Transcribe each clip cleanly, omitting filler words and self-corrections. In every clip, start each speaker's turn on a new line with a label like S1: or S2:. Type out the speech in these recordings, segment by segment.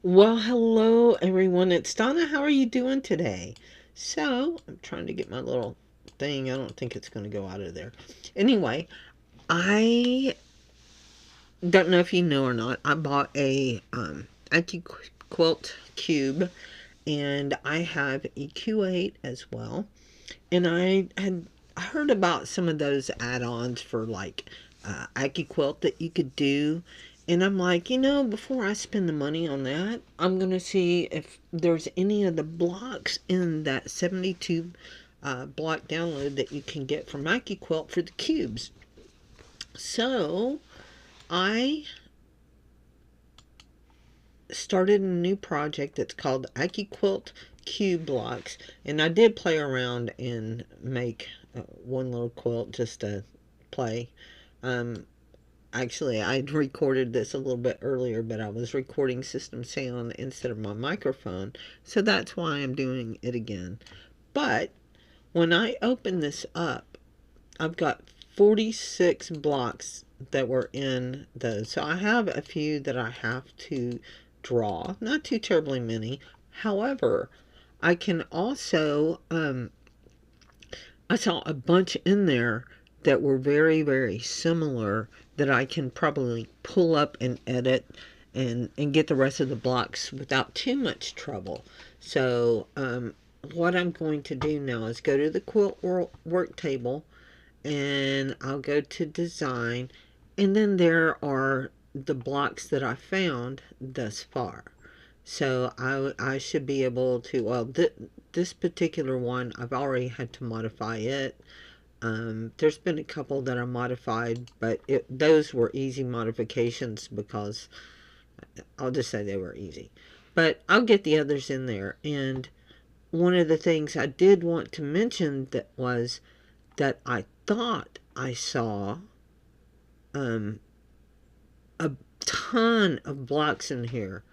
S1: Well, hello everyone. It's Donna. How are you doing today? So, I'm trying to get my little thing. I don't think it's going to go out of there. Anyway, I don't know if you know or not. I bought a Accuquilt cube, and I have EQ8 as well. And I had heard about some of those add-ons for like Accuquilt that you could do. And I'm like, before I spend the money on that, I'm going to see if there's any of the blocks in that 72 block download that you can get from Accuquilt for the cubes. So I started a new project that's called Accuquilt Cube Blocks. And I did play around and make one little quilt just to play. Um, Actually, I'd recorded this a little bit earlier, but I was recording system sound instead of my microphone. So that's why I'm doing it again. But when I open this up, I've got 46 blocks that were in those. So I have a few that I have to draw, not too terribly many. However, I can also, I saw a bunch in there that were very, very similar that I can probably pull up and edit and get the rest of the blocks without too much trouble. So, what I'm going to do now is go to the quilt work table, and I'll go to design, and then there are the blocks that I found thus far. So I should be able to, well, this particular one, I've already had to modify it. There's been a couple that I modified, but those were easy modifications because I'll just say they were easy. But I'll get the others in there. And one of the things I did want to mention that was that I thought I saw um, a ton of blocks in here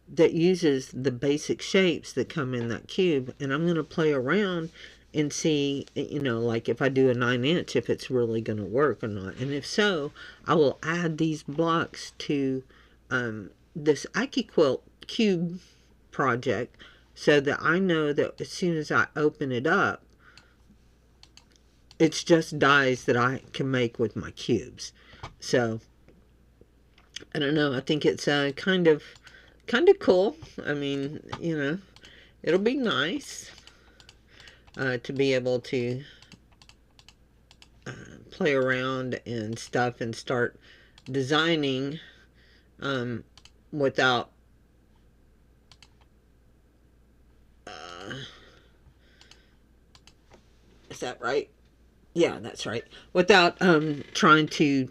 S1: that uses the basic shapes that come in that cube, and I'm going to play around and see, like if I do a 9 inch, if it's really going to work or not. And if so, I will add these blocks to this Accuquilt cube project so that I know that as soon as I open it up, it's just dies that I can make with my cubes. So I don't know. I think it's kind of cool. I mean, it'll be nice to be able to uh, play around and stuff and start designing um, without uh, is that right? Yeah, that's right. Without trying to,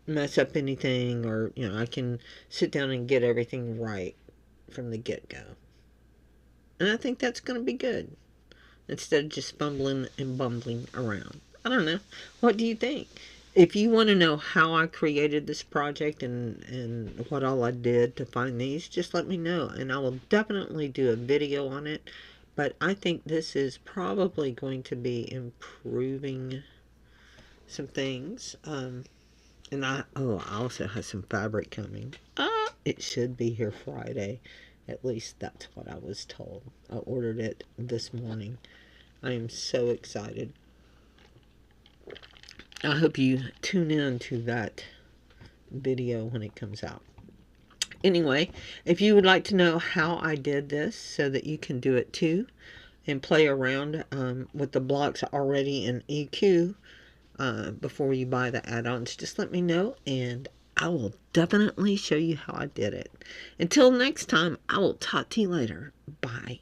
S1: mess up anything, or I can sit down and get everything right from the get-go. And I think that's going to be good instead of just fumbling and bumbling around. I don't know. What do you think? If you want to know how I created this project and what all I did to find these, just let me know. And I will definitely do a video on it. But I think this is probably going to be improving some things. And I also have some fabric coming. It should be here Friday. At least that's what I was told. I ordered it this morning. I am so excited. I hope you tune in to that video when it comes out. Anyway, if you would like to know how I did this so that you can do it too and play around with the blocks already in EQ before you buy the add-ons, just let me know and I will definitely show you how I did it. Until next time, I will talk to you later. Bye.